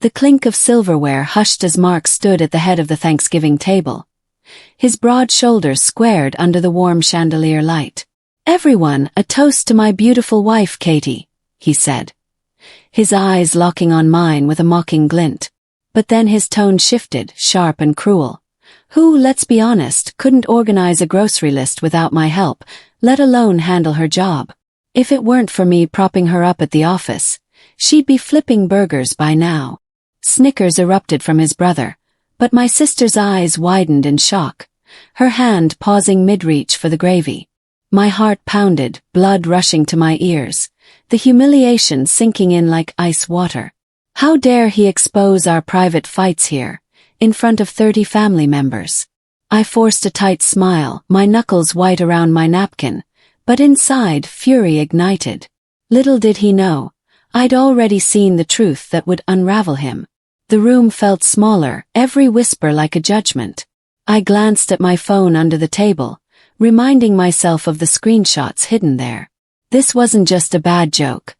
The clink of silverware hushed as Mark stood at the head of the Thanksgiving table, his broad shoulders squared under the warm chandelier light. "Everyone, a toast to my beautiful wife, Katie," he said, his eyes locking on mine with a mocking glint. But then his tone shifted, sharp and cruel. "Who, let's be honest, couldn't organize a grocery list without my help, let alone handle her job. If it weren't for me propping her up at the office, she'd be flipping burgers by now." Snickers erupted from his brother, but my sister's eyes widened in shock, her hand pausing mid-reach for the gravy. My heart pounded, blood rushing to my ears, the humiliation sinking in like ice water. How dare he expose our private fights here, in front of 30 family members? I forced a tight smile, my knuckles white around my napkin, but inside fury ignited. Little did he know, I'd already seen the truth that would unravel him. The room felt smaller, every whisper like a judgment. I glanced at my phone under the table, reminding myself of the screenshots hidden there. This wasn't just a bad joke.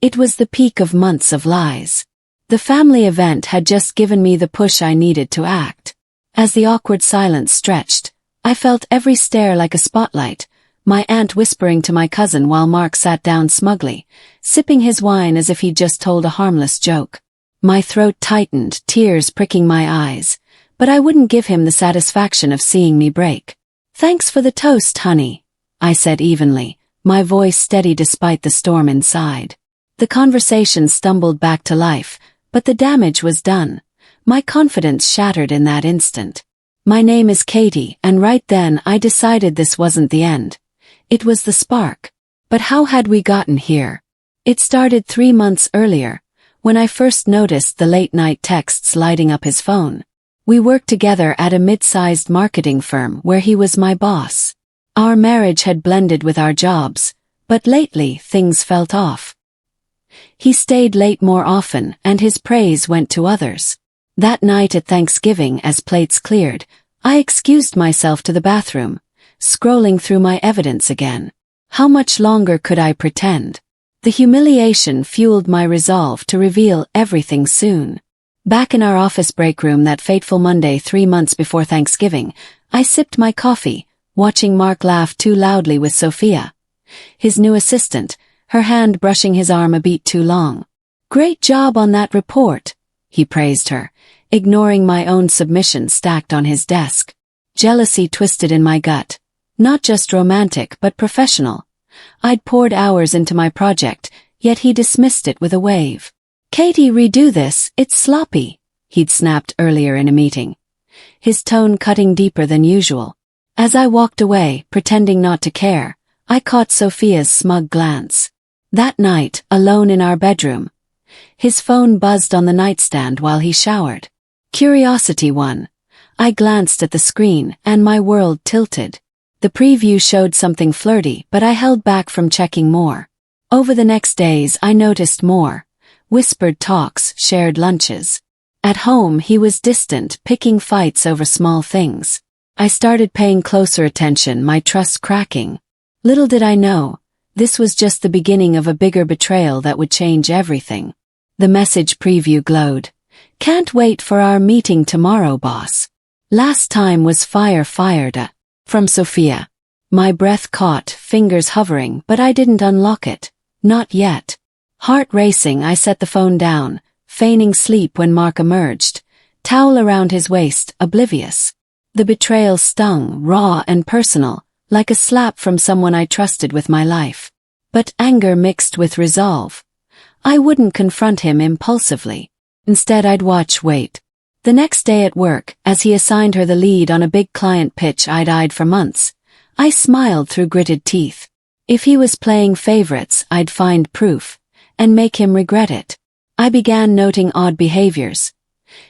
It was the peak of months of lies. The family event had just given me the push I needed to act. As the awkward silence stretched, I felt every stare like a spotlight, my aunt whispering to my cousin while Mark sat down smugly, sipping his wine as if he'd just told a harmless joke. My throat tightened, tears pricking my eyes, but I wouldn't give him the satisfaction of seeing me break. "Thanks for the toast, honey," I said evenly, my voice steady despite the storm inside. The conversation stumbled back to life, but the damage was done. My confidence shattered in that instant. "My name is Katie," and right then I decided this wasn't the end. It was the spark. But how had we gotten here? It started 3 months earlier, when I first noticed the late-night texts lighting up his phone. We worked together at a mid-sized marketing firm where he was my boss. Our marriage had blended with our jobs, but lately things felt off. He stayed late more often, and his praise went to others. That night at Thanksgiving, as plates cleared, I excused myself to the bathroom, scrolling through my evidence again. How much longer could I pretend? The humiliation fueled my resolve to reveal everything soon. Back in our office break room that fateful Monday 3 months before Thanksgiving, I sipped my coffee, watching Mark laugh too loudly with Sophia, his new assistant, her hand brushing his arm a beat too long. "Great job on that report," he praised her, ignoring my own submission stacked on his desk. Jealousy twisted in my gut. Not just romantic but professional. I'd poured hours into my project, yet he dismissed it with a wave. "Katie, redo this, it's sloppy," he'd snapped earlier in a meeting, his tone cutting deeper than usual. As I walked away, pretending not to care, I caught Sophia's smug glance. That night, alone in our bedroom, his phone buzzed on the nightstand while he showered. Curiosity won. I glanced at the screen, and my world tilted. The preview showed something flirty, but I held back from checking more. Over the next days I noticed more. Whispered talks, shared lunches. At home he was distant, picking fights over small things. I started paying closer attention, my trust cracking. Little did I know, this was just the beginning of a bigger betrayal that would change everything. The message preview glowed. "Can't wait for our meeting tomorrow, boss. Last time was fired. From Sophia. My breath caught, fingers hovering, but I didn't unlock it. Not yet. Heart racing, I set the phone down, feigning sleep when Mark emerged, towel around his waist, oblivious. The betrayal stung, raw and personal, like a slap from someone I trusted with my life. But anger mixed with resolve. I wouldn't confront him impulsively. Instead I'd wait. The next day at work, as he assigned her the lead on a big client pitch I'd eyed for months, I smiled through gritted teeth. If he was playing favorites, I'd find proof, and make him regret it. I began noting odd behaviors.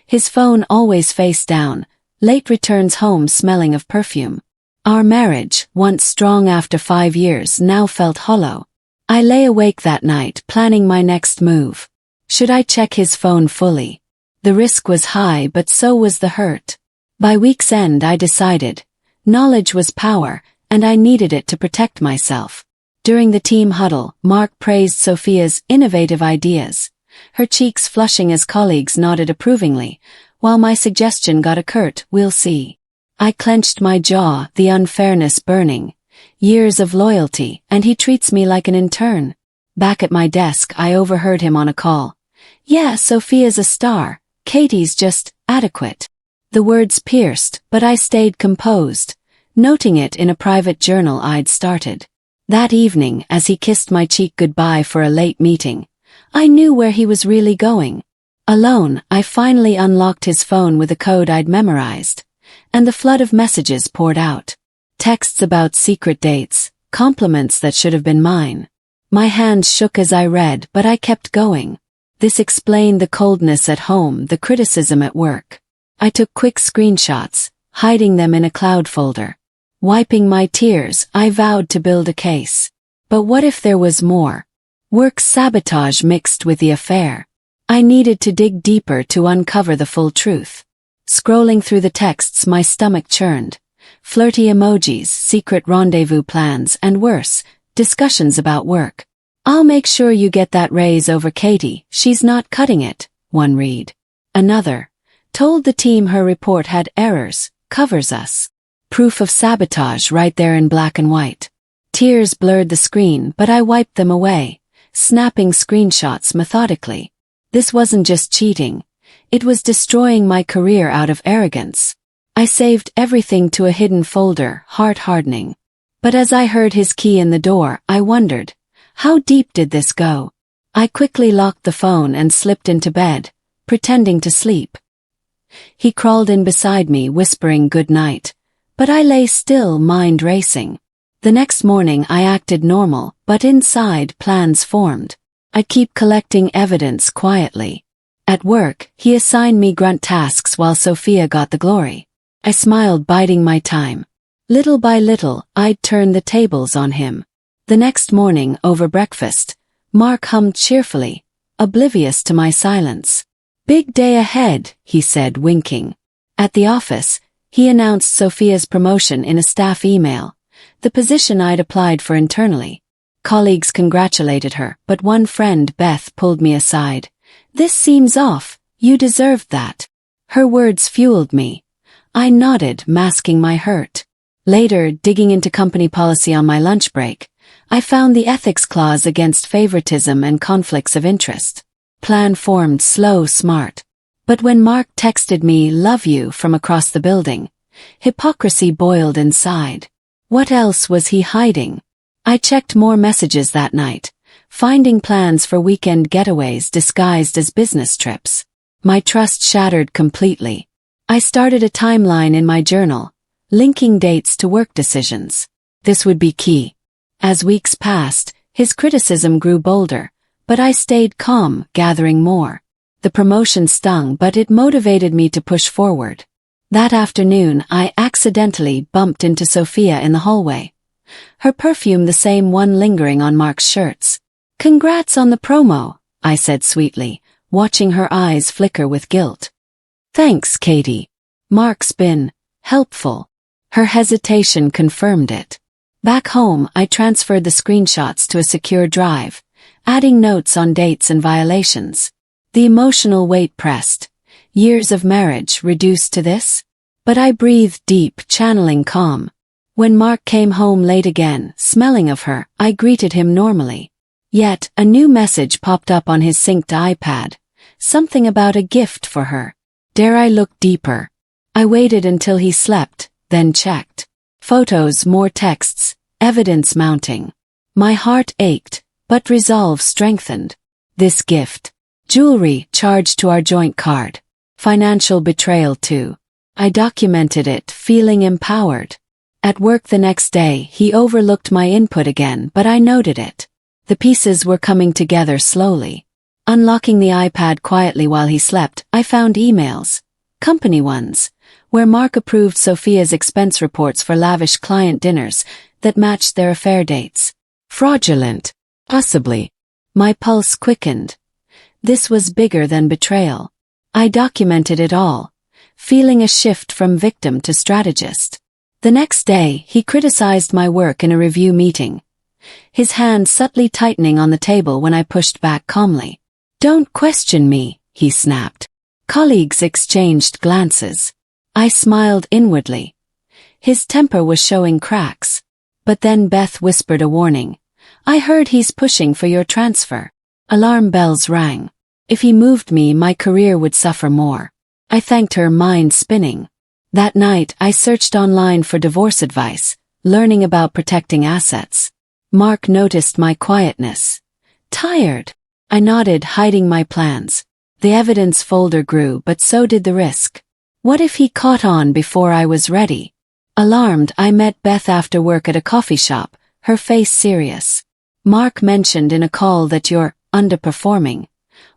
His phone always face down, late returns home smelling of perfume. Our marriage, once strong after 5 years, now felt hollow. I lay awake that night, planning my next move. Should I check his phone fully? The risk was high, but so was the hurt. By week's end I decided. Knowledge was power, and I needed it to protect myself. During the team huddle, Mark praised Sophia's innovative ideas, her cheeks flushing as colleagues nodded approvingly, while my suggestion got a curt, "We'll see." I clenched my jaw, the unfairness burning. Years of loyalty, and he treats me like an intern. Back at my desk, I overheard him on a call. "Yeah, Sophia's a star. Katie's just adequate." The words pierced, but I stayed composed, noting it in a private journal I'd started. That evening, as he kissed my cheek goodbye for a late meeting, I knew where he was really going. Alone, I finally unlocked his phone with a code I'd memorized, and the flood of messages poured out. Texts about secret dates, compliments that should have been mine. My hands shook as I read, but I kept going. This explained the coldness at home, the criticism at work. I took quick screenshots, hiding them in a cloud folder. Wiping my tears, I vowed to build a case. But what if there was more? Work sabotage mixed with the affair. I needed to dig deeper to uncover the full truth. Scrolling through the texts, my stomach churned. Flirty emojis, secret rendezvous plans, and worse, discussions about work. "I'll make sure you get that raise over Katie, she's not cutting it," one read. Another, "Told the team her report had errors, covers us." Proof of sabotage right there in black and white. Tears blurred the screen, but I wiped them away, snapping screenshots methodically. This wasn't just cheating. It was destroying my career out of arrogance. I saved everything to a hidden folder, heart-hardening. But as I heard his key in the door, I wondered, how deep did this go? I quickly locked the phone and slipped into bed, pretending to sleep. He crawled in beside me, whispering good night. But I lay still, mind racing. The next morning I acted normal, but inside plans formed. I'd keep collecting evidence quietly. At work, he assigned me grunt tasks while Sophia got the glory. I smiled, biding my time. Little by little, I'd turn the tables on him. The next morning, over breakfast, Mark hummed cheerfully, oblivious to my silence. "Big day ahead," he said, winking. At the office, he announced Sophia's promotion in a staff email, the position I'd applied for internally. Colleagues congratulated her, but one friend, Beth, pulled me aside. "This seems off, you deserved that." Her words fueled me. I nodded, masking my hurt. Later, digging into company policy on my lunch break, I found the ethics clause against favoritism and conflicts of interest. Plan formed, slow, smart. But when Mark texted me, "Love you," from across the building, hypocrisy boiled inside. What else was he hiding? I checked more messages that night, finding plans for weekend getaways disguised as business trips. My trust shattered completely. I started a timeline in my journal, linking dates to work decisions. This would be key. As weeks passed, his criticism grew bolder, but I stayed calm, gathering more. The promotion stung, but it motivated me to push forward. That afternoon, I accidentally bumped into Sophia in the hallway. Her perfume the same one lingering on Mark's shirts. "Congrats on the promo," I said sweetly, watching her eyes flicker with guilt. "Thanks, Katie. Mark's been helpful." Her hesitation confirmed it. Back home, I transferred the screenshots to a secure drive, adding notes on dates and violations. The emotional weight pressed. Years of marriage reduced to this? But I breathed deep, channeling calm. When Mark came home late again, smelling of her, I greeted him normally. Yet, a new message popped up on his synced iPad. Something about a gift for her. Dare I look deeper? I waited until he slept, then checked. Photos, more texts, evidence mounting. My heart ached, but resolve strengthened. This gift. Jewelry charged to our joint card. Financial betrayal too. I documented it, feeling empowered. At work the next day, he overlooked my input again, but I noted it. The pieces were coming together slowly. Unlocking the iPad quietly while he slept, I found emails. Company ones, where Mark approved Sophia's expense reports for lavish client dinners that matched their affair dates. Fraudulent. Possibly. My pulse quickened. This was bigger than betrayal. I documented it all, feeling a shift from victim to strategist. The next day, he criticized my work in a review meeting, his hand subtly tightening on the table when I pushed back calmly. Don't question me, he snapped. Colleagues exchanged glances. I smiled inwardly. His temper was showing cracks. But then Beth whispered a warning. I heard he's pushing for your transfer. Alarm bells rang. If he moved me, my career would suffer more. I thanked her, mind spinning. That night, I searched online for divorce advice, learning about protecting assets. Mark noticed my quietness. Tired? I nodded, hiding my plans. The evidence folder grew, but so did the risk. What if he caught on before I was ready? Alarmed, I met Beth after work at a coffee shop, her face serious. Mark mentioned in a call that you're underperforming.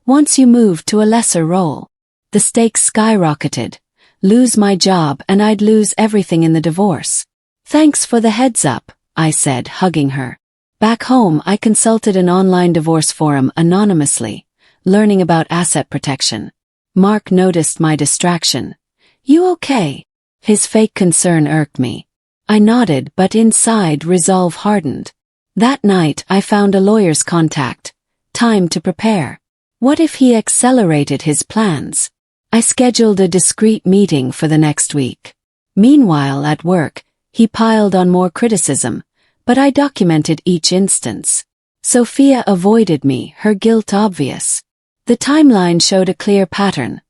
Once you moved to a lesser role. The stakes skyrocketed. Lose my job and I'd lose everything in the divorce. Thanks for the heads up, I said, hugging her. Back home, I consulted an online divorce forum anonymously, learning about asset protection. Mark noticed my distraction. You okay? His fake concern irked me. I nodded, but inside resolve hardened. That night, I found a lawyer's contact. Time to prepare. What if he accelerated his plans? I scheduled a discreet meeting for the next week. Meanwhile, at work, he piled on more criticism, but I documented each instance. Sophia avoided me, her guilt obvious. The timeline showed a clear pattern.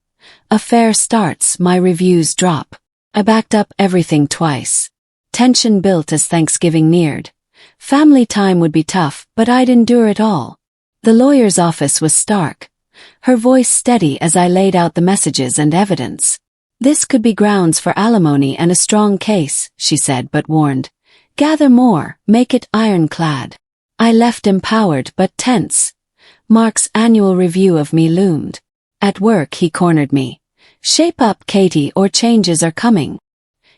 Affair starts, my reviews drop. I backed up everything twice. Tension built as Thanksgiving neared. Family time would be tough, but I'd endure it all. The lawyer's office was stark. Her voice steady as I laid out the messages and evidence. This could be grounds for alimony and a strong case, she said, but warned. Gather more, make it ironclad. I left empowered but tense. Mark's annual review of me loomed. At work he cornered me. Shape up, Katie, or changes are coming.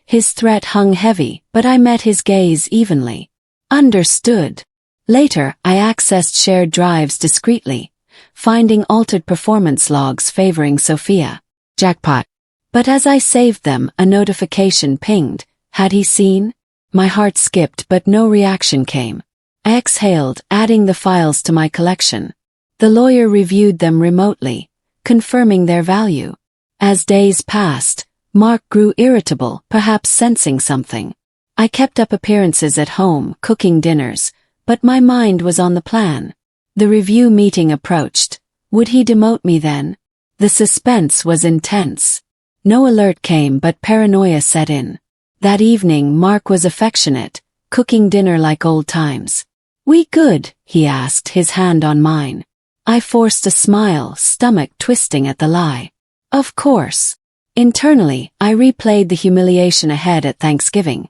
His threat hung heavy, but I met his gaze evenly. Understood. Later, I accessed shared drives discreetly, finding altered performance logs favoring Sophia. Jackpot. But as I saved them, a notification pinged. Had he seen? My heart skipped, but no reaction came. I exhaled, adding the files to my collection. The lawyer reviewed them remotely, confirming their value. As days passed, Mark grew irritable, perhaps sensing something. I kept up appearances at home, cooking dinners, but my mind was on the plan. The review meeting approached. Would he demote me then? The suspense was intense. No alert came, but paranoia set in. That evening, Mark was affectionate, cooking dinner like old times. We good? He asked, his hand on mine. I forced a smile, stomach twisting at the lie. Of course. Internally, I replayed the humiliation ahead at Thanksgiving.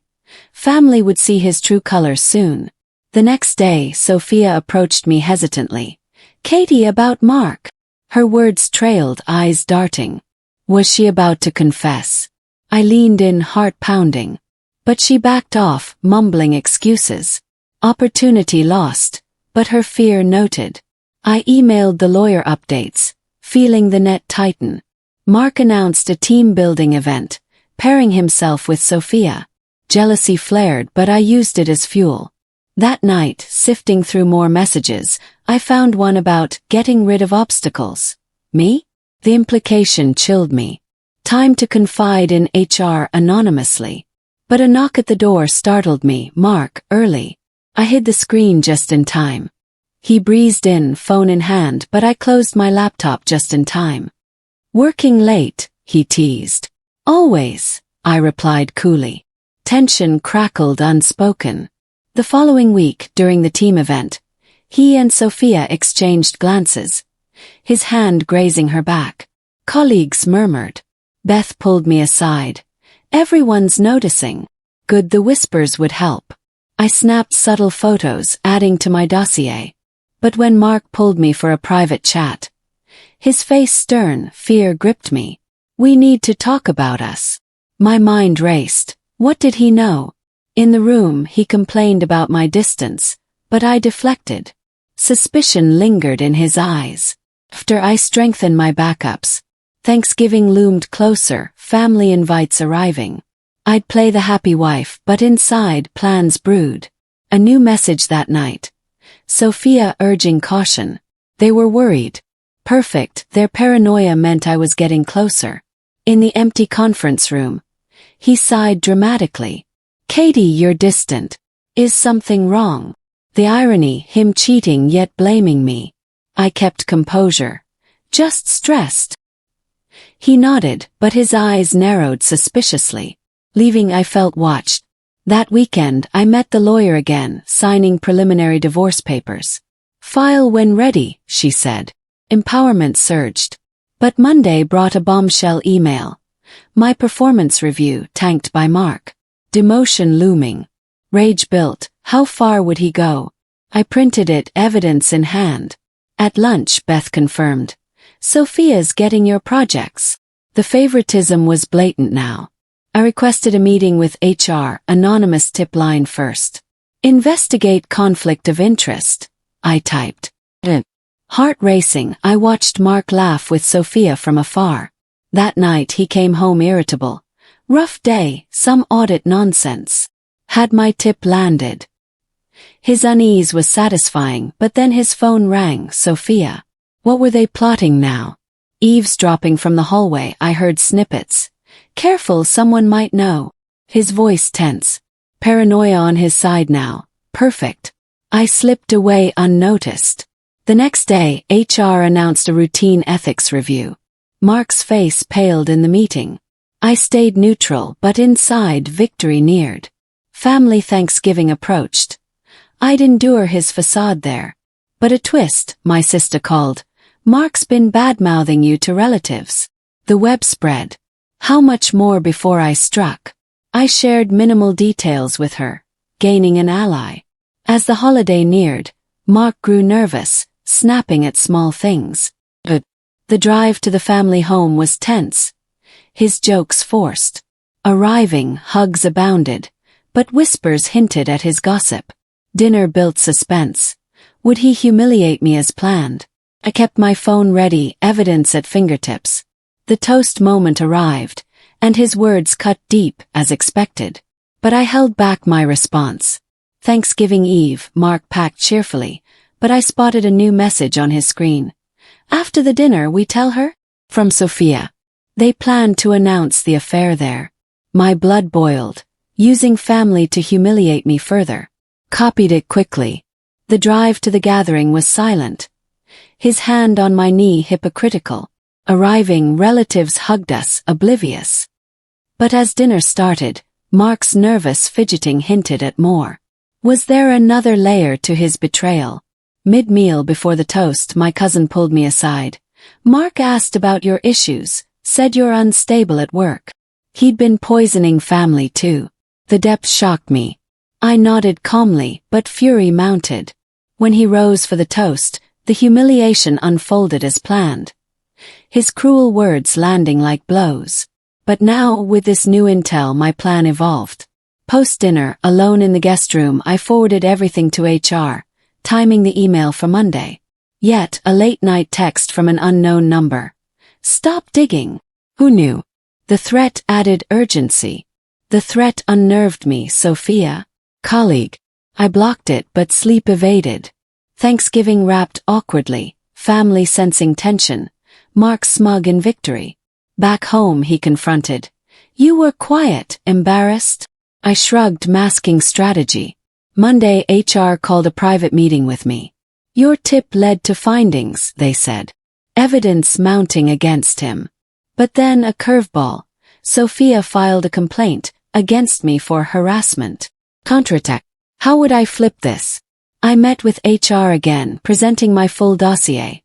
Family would see his true colors soon. The next day, Sophia approached me hesitantly. Katie, about Mark. Her words trailed, eyes darting. Was she about to confess? I leaned in, heart pounding. But she backed off, mumbling excuses. Opportunity lost, but her fear noted. I emailed the lawyer updates, feeling the net tighten. Mark announced a team-building event, pairing himself with Sophia. Jealousy flared, but I used it as fuel. That night, sifting through more messages, I found one about getting rid of obstacles. Me? The implication chilled me. Time to confide in HR anonymously. But a knock at the door startled me. Mark, early. I hid the screen just in time. He breezed in, phone in hand, but I closed my laptop just in time. Working late, he teased. Always, I replied coolly. Tension crackled unspoken. The following week, during the team event, he and Sophia exchanged glances, his hand grazing her back. Colleagues murmured. Beth pulled me aside. Everyone's noticing. Good, the whispers would help. I snapped subtle photos, adding to my dossier. But when Mark pulled me for a private chat, his face stern, fear gripped me. We need to talk about us. My mind raced. What did he know? In the room, he complained about my distance, but I deflected. Suspicion lingered in his eyes. After I strengthened my backups, Thanksgiving loomed closer, family invites arriving. I'd play the happy wife, but inside, plans brewed. A new message that night. Sophia urging caution. They were worried. Perfect, their paranoia meant I was getting closer. In the empty conference room, he sighed dramatically. Katie, you're distant. Is something wrong? The irony, him cheating yet blaming me. I kept composure. Just stressed. He nodded, but his eyes narrowed suspiciously. Leaving, I felt watched. That weekend, I met the lawyer again, signing preliminary divorce papers. File when ready, she said. Empowerment surged. But Monday brought a bombshell email. My performance review tanked by Mark. Demotion looming. Rage built. How far would he go? I printed it, evidence in hand. At lunch, Beth confirmed. Sophia's getting your projects. The favoritism was blatant now. I requested a meeting with HR, anonymous tip line first. Investigate conflict of interest, I typed. Heart racing, I watched Mark laugh with Sophia from afar. That night he came home irritable. Rough day, some audit nonsense. Had my tip landed? His unease was satisfying, but then his phone rang. Sophia. What were they plotting now? Eavesdropping from the hallway, I heard snippets. Careful, someone might know. His voice tense. Paranoia on his side now. Perfect. I slipped away unnoticed. The next day, HR announced a routine ethics review. Mark's face paled in the meeting. I stayed neutral, but inside victory neared. Family Thanksgiving approached. I'd endure his facade there. But a twist, my sister called. Mark's been bad-mouthing you to relatives. The web spread. How much more before I struck? I shared minimal details with her, gaining an ally. As the holiday neared, Mark grew nervous, snapping at small things. The drive to the family home was tense. His jokes forced. Arriving, hugs abounded, but whispers hinted at his gossip. Dinner built suspense. Would he humiliate me as planned? I kept my phone ready, evidence at fingertips. The toast moment arrived, and his words cut deep, as expected. But I held back my response. Thanksgiving Eve, Mark packed cheerfully, but I spotted a new message on his screen. After the dinner, we tell her? From Sophia. They planned to announce the affair there. My blood boiled, using family to humiliate me further. Copied it quickly. The drive to the gathering was silent. His hand on my knee hypocritical. Arriving, relatives hugged us, oblivious. But as dinner started, Mark's nervous fidgeting hinted at more. Was there another layer to his betrayal? Mid-meal before the toast, my cousin pulled me aside. Mark asked about your issues, said you're unstable at work. He'd been poisoning family too. The depth shocked me. I nodded calmly, but fury mounted. When he rose for the toast, the humiliation unfolded as planned. His cruel words landing like blows. But now, with this new intel, my plan evolved. Post-dinner, alone in the guest room, I forwarded everything to HR, timing the email for Monday. Yet, a late-night text from an unknown number. Stop digging. Who knew? The threat added urgency. The threat unnerved me, Sophia. Colleague. I blocked it, but sleep evaded. Thanksgiving wrapped awkwardly, family sensing tension. Mark smug in victory. Back home, he confronted. You were quiet, embarrassed? I shrugged, masking strategy. Monday, HR called a private meeting with me. Your tip led to findings, they said. Evidence mounting against him. But then a curveball. Sophia filed a complaint against me for harassment. Counterattack. How would I flip this? I met with HR again, presenting my full dossier.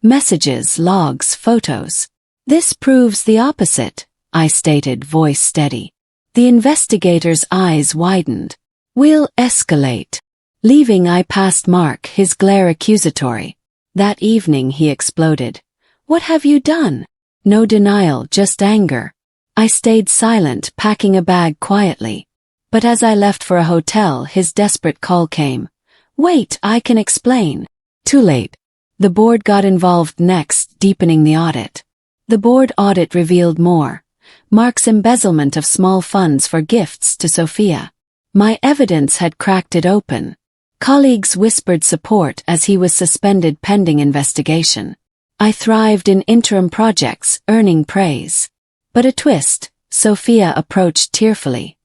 Messages, logs, photos. This proves the opposite, I stated, voice steady. The investigator's eyes widened. We'll escalate. Leaving, I passed Mark, his glare accusatory. That evening he exploded. What have you done? No denial, just anger. I stayed silent, packing a bag quietly. But as I left for a hotel, his desperate call came. Wait, I can explain. Too late. The board got involved next, deepening the audit. The board audit revealed more. Mark's embezzlement of small funds for gifts to Sophia. My evidence had cracked it open. Colleagues whispered support as he was suspended pending investigation. I thrived in interim projects, earning praise. But a twist, Sophia approached tearfully.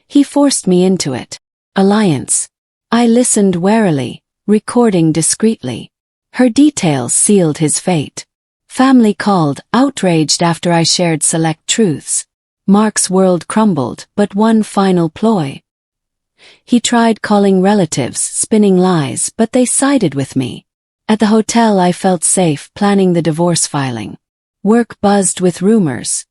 He forced me into it. Alliance. I listened warily, recording discreetly. Her details sealed his fate. Family called, outraged after I shared select truths. Mark's world crumbled, but one final ploy. He tried calling relatives, spinning lies, but they sided with me. At the hotel I felt safe, planning the divorce filing. Work buzzed with rumors.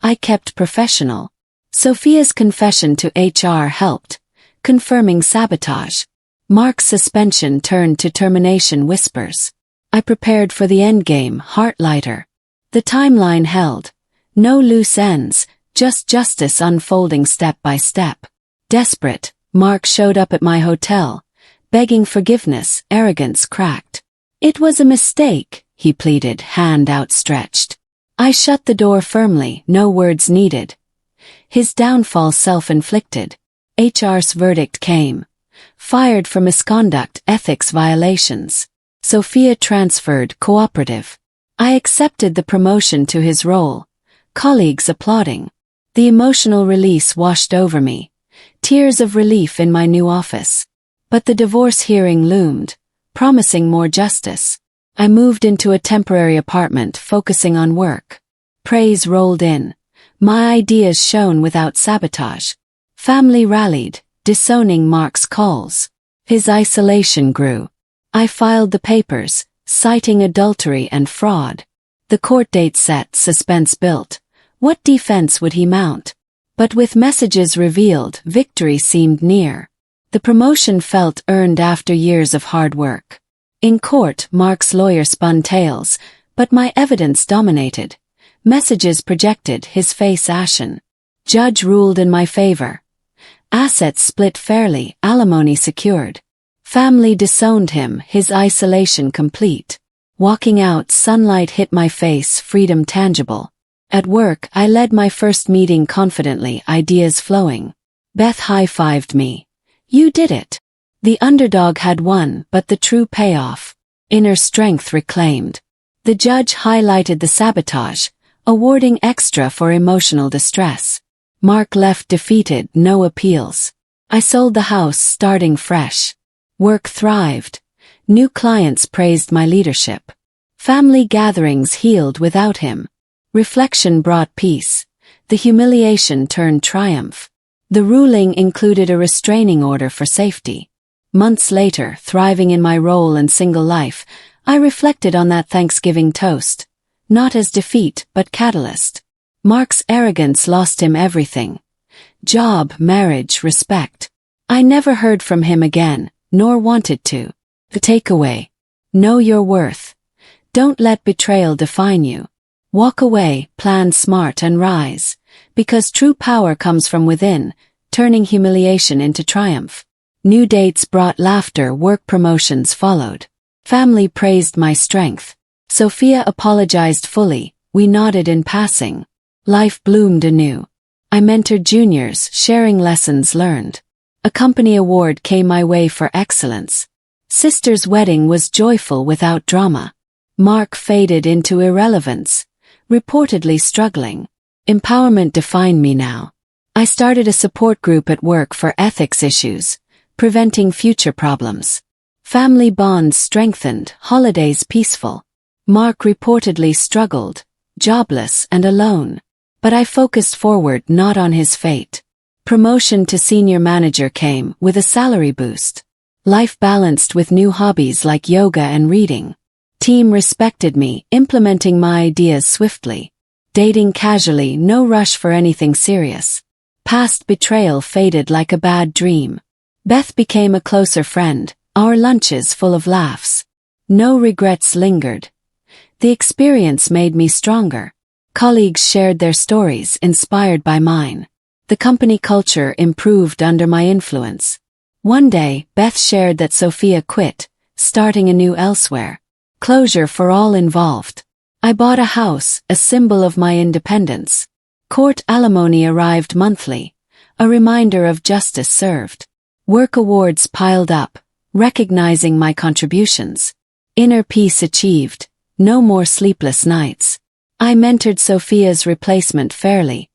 I kept professional. Sophia's confession to HR helped, confirming sabotage. Mark's suspension turned to termination whispers. I prepared for the endgame, heart lighter. The timeline held. No loose ends, just justice unfolding step by step. Desperate, Mark showed up at my hotel, begging forgiveness, arrogance cracked. It was a mistake, he pleaded, hand outstretched. I shut the door firmly, no words needed. His downfall self-inflicted. HR's verdict came. Fired for misconduct, ethics violations. Sophia transferred, cooperative. I accepted the promotion to his role. Colleagues applauding. The emotional release washed over me. Tears of relief in my new office. But the divorce hearing loomed, promising more justice. I moved into a temporary apartment, focusing on work. Praise rolled in. My ideas shone without sabotage. Family rallied, disowning Mark's calls. His isolation grew. I filed the papers, citing adultery and fraud. The court date set, suspense built. What defense would he mount? But with messages revealed, victory seemed near. The promotion felt earned after years of hard work. In court, Mark's lawyer spun tales, but my evidence dominated. Messages projected, his face ashen. Judge ruled in my favor. Assets split fairly, alimony secured. Family disowned him, his isolation complete. Walking out, sunlight hit my face, freedom tangible. At work, I led my first meeting confidently, ideas flowing. Beth high-fived me. You did it. The underdog had won, but the true payoff. Inner strength reclaimed. The judge highlighted the sabotage, awarding extra for emotional distress. Mark left defeated, no appeals. I sold the house, starting fresh. Work thrived. New clients praised my leadership. Family gatherings healed without him. Reflection brought peace. The humiliation turned triumph. The ruling included a restraining order for safety. Months later, thriving in my role and single life, I reflected on that Thanksgiving toast. Not as defeat, but catalyst. Mark's arrogance lost him everything. Job, marriage, respect. I never heard from him again, nor wanted to. The takeaway. Know your worth. Don't let betrayal define you. Walk away, plan smart and rise. Because true power comes from within, turning humiliation into triumph. New dates brought laughter, work promotions followed. Family praised my strength. Sophia apologized fully, we nodded in passing. Life bloomed anew. I mentored juniors, sharing lessons learned. A company award came my way for excellence. Sister's wedding was joyful without drama. Mark faded into irrelevance, reportedly struggling. Empowerment defined me now. I started a support group at work for ethics issues, preventing future problems. Family bonds strengthened, holidays peaceful. Mark reportedly struggled, jobless and alone. But I focused forward, not on his fate. Promotion to senior manager came with a salary boost. Life balanced with new hobbies like yoga and reading. Team respected me, implementing my ideas swiftly. Dating casually, no rush for anything serious. Past betrayal faded like a bad dream. Beth became a closer friend, our lunches full of laughs. No regrets lingered. The experience made me stronger. Colleagues shared their stories, inspired by mine. The company culture improved under my influence. One day, Beth shared that Sophia quit, starting anew elsewhere. Closure for all involved. I bought a house, a symbol of my independence. Court alimony arrived monthly, a reminder of justice served. Work awards piled up, recognizing my contributions. Inner peace achieved, No more sleepless nights. I mentored Sophia's replacement fairly,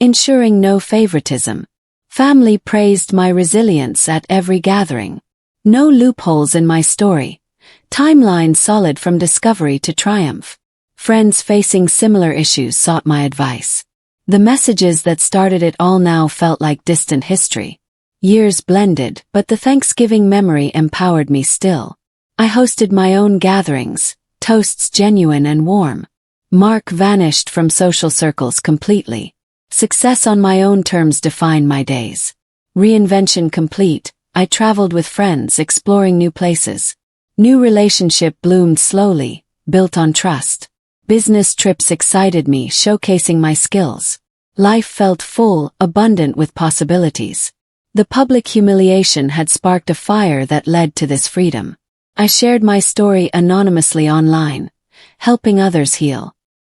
ensuring no favoritism. Family praised my resilience at every gathering. No loopholes in my story. Timeline solid from discovery to triumph. Friends facing similar issues sought my advice. The messages that started it all now felt like distant history. Years blended, but the Thanksgiving memory empowered me still. I hosted my own gatherings, toasts genuine and warm. Mark vanished from social circles completely. Success on my own terms defined my days. Reinvention complete, I traveled with friends exploring new places. New relationship bloomed slowly, built on trust. Business trips excited me, showcasing my skills. Life felt full, abundant with possibilities. The public humiliation had sparked a fire that led to this freedom. I shared my story anonymously online, helping others heal.